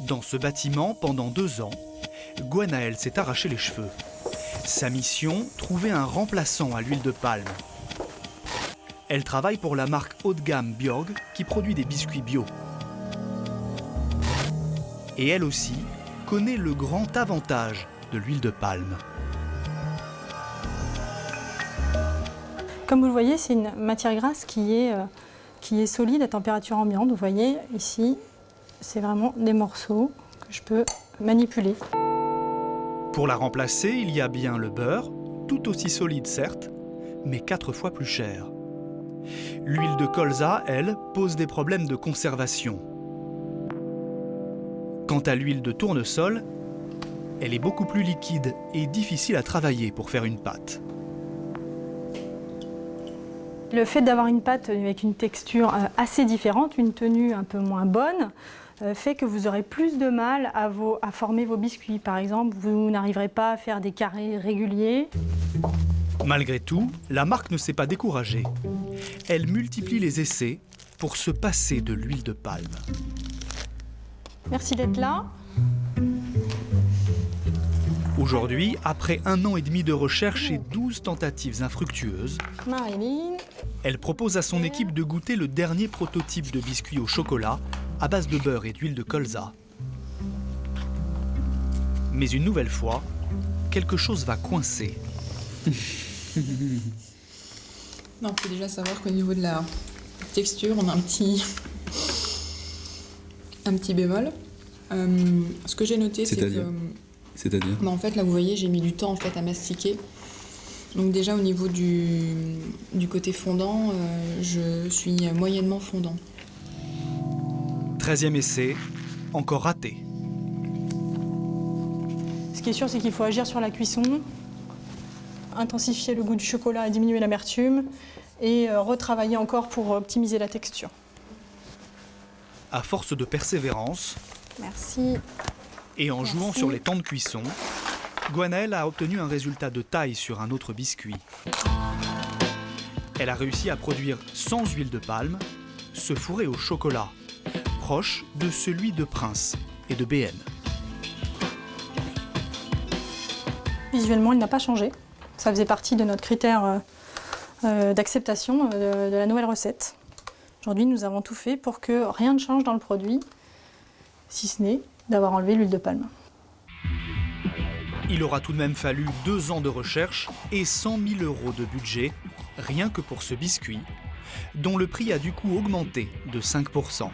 Dans ce bâtiment, pendant 2 ans, Gwenaëlle s'est arraché les cheveux. Sa mission, trouver un remplaçant à l'huile de palme. Elle travaille pour la marque haut de gamme Bjorg qui produit des biscuits bio. Et elle aussi connaît le grand avantage de l'huile de palme. Comme vous le voyez, c'est une matière grasse qui est solide à température ambiante. Vous voyez ici, c'est vraiment des morceaux que je peux manipuler. Pour la remplacer, il y a bien le beurre, tout aussi solide certes, mais 4 fois plus cher. L'huile de colza, elle, pose des problèmes de conservation. Quant à l'huile de tournesol, elle est beaucoup plus liquide et difficile à travailler pour faire une pâte. Le fait d'avoir une pâte avec une texture assez différente, une tenue un peu moins bonne, fait que vous aurez plus de mal à former vos biscuits. Par exemple, vous n'arriverez pas à faire des carrés réguliers. Malgré tout, la marque ne s'est pas découragée. Elle multiplie les essais pour se passer de l'huile de palme. Merci d'être là. Aujourd'hui, après 1 an et demi de recherche et 12 tentatives infructueuses, Marilyn. elle propose à son équipe de goûter le dernier prototype de biscuit au chocolat à base de beurre et d'huile de colza. Mais une nouvelle fois, quelque chose va coincer. Non, il faut déjà savoir qu'au niveau de la texture, on a un petit bémol. Ce que j'ai noté, c'est que... C'est-à-dire en fait, là, vous voyez, j'ai mis du temps en fait, à mastiquer. Donc déjà, au niveau du côté fondant, je suis moyennement fondant. 13e essai, encore raté. Ce qui est sûr, c'est qu'il faut agir sur la cuisson, intensifier le goût du chocolat et diminuer l'amertume, et retravailler encore pour optimiser la texture. À force de persévérance, Merci. et en jouant sur les temps de cuisson, Gwenaëlle a obtenu un résultat de taille sur un autre biscuit. Elle a réussi à produire sans huile de palme ce fourré au chocolat, proche de celui de Prince et de BN. Visuellement, il n'a pas changé. Ça faisait partie de notre critère d'acceptation de la nouvelle recette. Aujourd'hui, nous avons tout fait pour que rien ne change dans le produit, si ce n'est d'avoir enlevé l'huile de palme. Il aura tout de même fallu 2 ans de recherche et 100 000 € de budget, rien que pour ce biscuit, dont le prix a du coup augmenté de 5 %.